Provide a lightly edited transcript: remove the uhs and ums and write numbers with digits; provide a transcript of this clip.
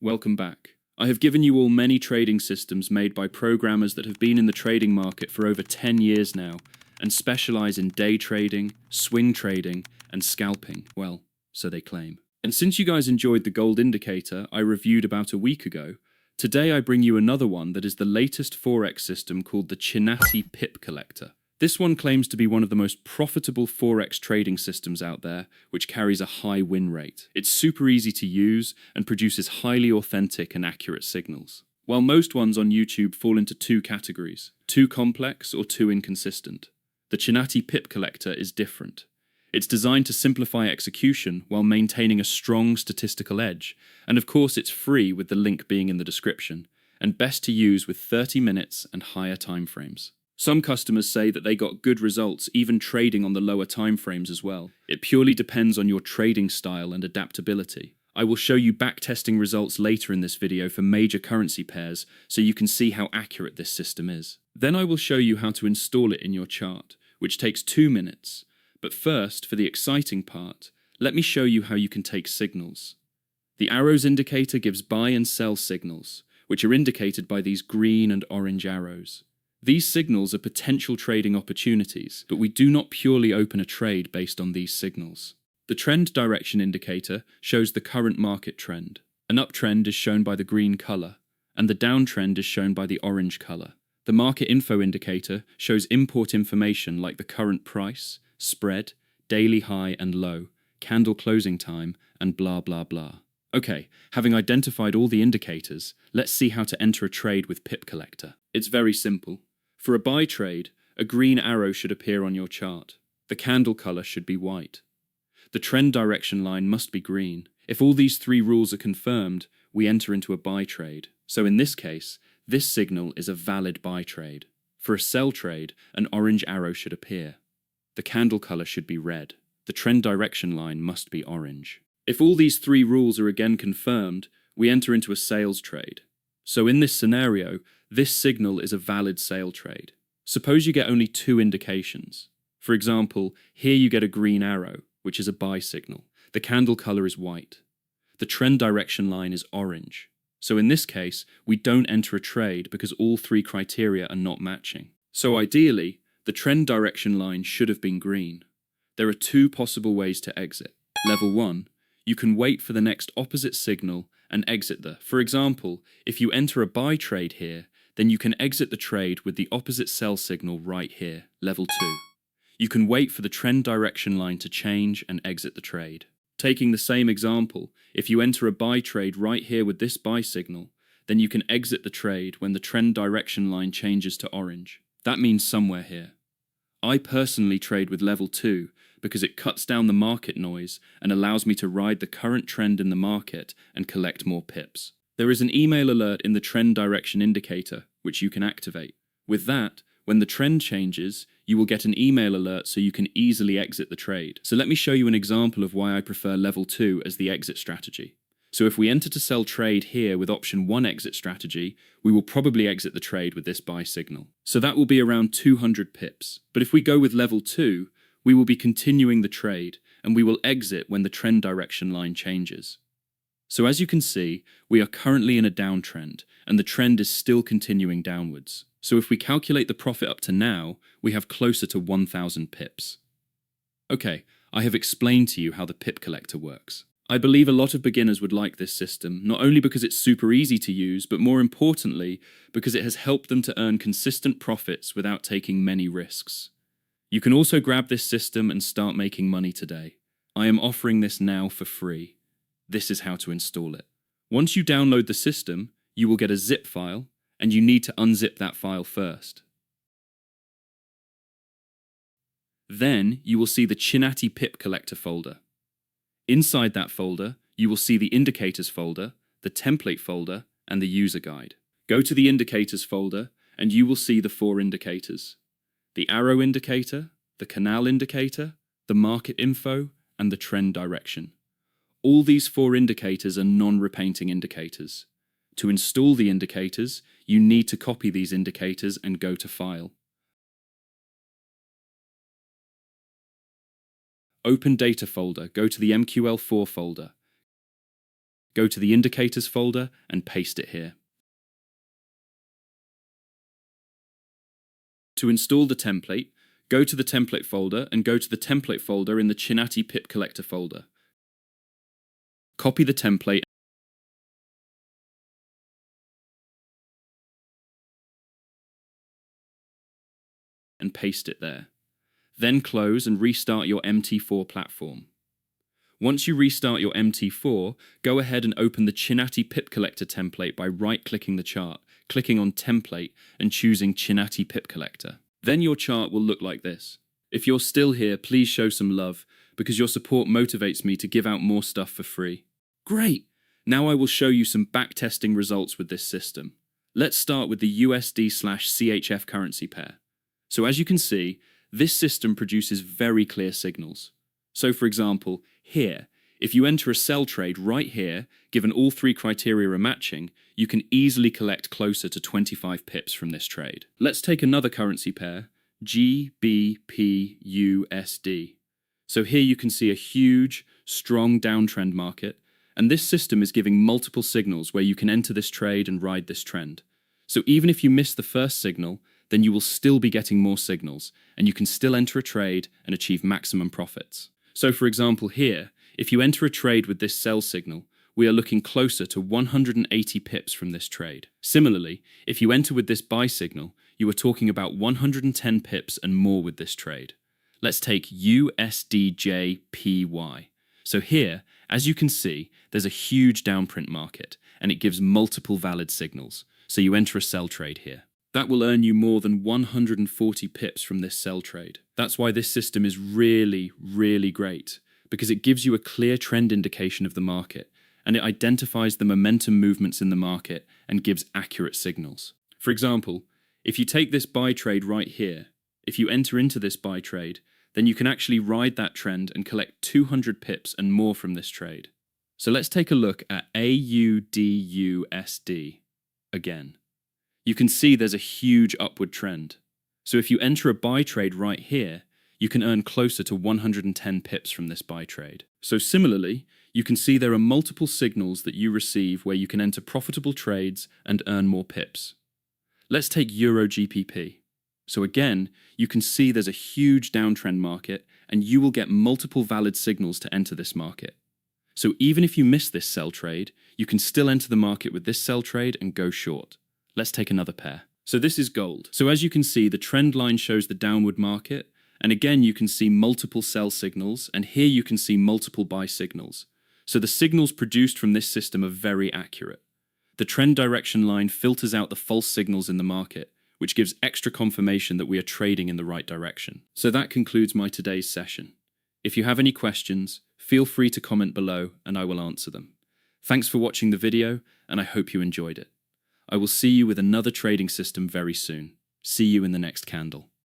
Welcome back. I have given you all many trading systems made by programmers that have been in the trading market for over 10 years now and specialize in day trading, swing trading, and scalping. Well, so they claim. And since you guys enjoyed the gold indicator I reviewed about a week ago, today I bring you another one that is the latest Forex system called the Chinati Pip Collector. This one claims to be one of the most profitable Forex trading systems out there, which carries a high win rate. It's super easy to use and produces highly authentic and accurate signals. While most ones on YouTube fall into two categories, too complex or too inconsistent. The Chinati Pip Collector is different. It's designed to simplify execution while maintaining a strong statistical edge, and of course it's free with the link being in the description, and best to use with 30 minutes and higher timeframes. Some customers say that they got good results even trading on the lower timeframes as well. It purely depends on your trading style and adaptability. I will show you backtesting results later in this video for major currency pairs so you can see how accurate this system is. Then I will show you how to install it in your chart, which takes 2 minutes. But first, for the exciting part, let me show you how you can take signals. The arrows indicator gives buy and sell signals, which are indicated by these green and orange arrows. These signals are potential trading opportunities, but we do not purely open a trade based on these signals. The trend direction indicator shows the current market trend. An uptrend is shown by the green color, and the downtrend is shown by the orange color. The market info indicator shows import information like the current price, spread, daily high and low, candle closing time, and blah blah blah. Okay, having identified all the indicators, let's see how to enter a trade with Pip Collector. It's very simple. For a buy trade, a green arrow should appear on your chart. The candle color should be white. The trend direction line must be green. If all these three rules are confirmed, we enter into a buy trade. So in this case, this signal is a valid buy trade. For a sell trade, an orange arrow should appear. The candle color should be red. The trend direction line must be orange. If all these three rules are again confirmed, we enter into a sales trade. So in this scenario, this signal is a valid sale trade. Suppose you get only 2 indications. For example, here you get a green arrow, which is a buy signal. The candle color is white. The trend direction line is orange. So in this case, we don't enter a trade because all 3 criteria are not matching. So ideally, the trend direction line should have been green. There are 2 possible ways to exit. Level 1, you can wait for the next opposite signal and exit for example, if you enter a buy trade here, then you can exit the trade with the opposite sell signal right here, level 2. You can wait for the trend direction line to change and exit the trade. Taking the same example, if you enter a buy trade right here with this buy signal, then you can exit the trade when the trend direction line changes to orange. That means somewhere here. I personally trade with level 2 because it cuts down the market noise and allows me to ride the current trend in the market and collect more pips. There is an email alert in the trend direction indicator, which you can activate. With that, when the trend changes, you will get an email alert so you can easily exit the trade. So let me show you an example of why I prefer level 2 as the exit strategy. So if we enter to sell trade here with option 1 exit strategy, we will probably exit the trade with this buy signal. So that will be around 200 pips. But if we go with level 2, we will be continuing the trade, and we will exit when the trend direction line changes. So as you can see, we are currently in a downtrend, and the trend is still continuing downwards. So if we calculate the profit up to now, we have closer to 1,000 pips. Okay, I have explained to you how the Pip Collector works. I believe a lot of beginners would like this system, not only because it's super easy to use, but more importantly, because it has helped them to earn consistent profits without taking many risks. You can also grab this system and start making money today. I am offering this now for free. This is how to install it. Once you download the system, you will get a zip file, and you need to unzip that file first. Then you will see the Chinati Pip Collector folder. Inside that folder, you will see the indicators folder, the template folder, and the user guide. Go to the indicators folder, and you will see the 4 indicators. The arrow indicator, the canal indicator, the market info, and the trend direction. All these 4 indicators are non-repainting indicators. To install the indicators, you need to copy these indicators and go to File. Open Data folder, go to the MQL4 folder. go to the indicators folder and paste it here. To install the template, go to the template folder and go to the template folder in the Chinati pip collector folder. Copy the template and paste it there. Then close and restart your MT4 platform. Once you restart your MT4, go ahead and open the Chinati pip collector template by right-clicking the chart, clicking on Template and choosing Chinati pip collector. Then your chart will look like this. If you're still here, please show some love, because your support motivates me to give out more stuff for free. Great! Now I will show you some backtesting results with this system. Let's start with the USD/CHF currency pair. So as you can see, this system produces very clear signals. So for example, here, if you enter a sell trade right here, given all three criteria are matching, you can easily collect closer to 25 pips from this trade. Let's take another currency pair, GBPUSD. So here you can see a huge, strong downtrend market, and this system is giving multiple signals where you can enter this trade and ride this trend. So even if you miss the first signal, then you will still be getting more signals, and you can still enter a trade and achieve maximum profits. So for example here, if you enter a trade with this sell signal, we are looking closer to 180 pips from this trade. Similarly, if you enter with this buy signal, you are talking about 110 pips and more with this trade. Let's take USDJPY. So here, as you can see, there's a huge downprint market, and it gives multiple valid signals. So you enter a sell trade here. That will earn you more than 140 pips from this sell trade. That's why this system is really, really great, because it gives you a clear trend indication of the market, and it identifies the momentum movements in the market and gives accurate signals. For example, if you take this buy trade right here, if you enter into this buy trade, then you can actually ride that trend and collect 200 pips and more from this trade. So let's take a look at AUDUSD again. You can see there's a huge upward trend. So if you enter a buy trade right here, you can earn closer to 110 pips from this buy trade. So similarly, you can see there are multiple signals that you receive where you can enter profitable trades and earn more pips. Let's take Euro GBP. So again, you can see there's a huge downtrend market, and you will get multiple valid signals to enter this market. So even if you miss this sell trade, you can still enter the market with this sell trade and go short. Let's take another pair. So this is gold. So as you can see, the trend line shows the downward market, and again you can see multiple sell signals, and here you can see multiple buy signals. So the signals produced from this system are very accurate. The trend direction line filters out the false signals in the market, which gives extra confirmation that we are trading in the right direction. So that concludes my today's session. If you have any questions, feel free to comment below and I will answer them. Thanks for watching the video, and I hope you enjoyed it. I will see you with another trading system very soon. See you in the next candle.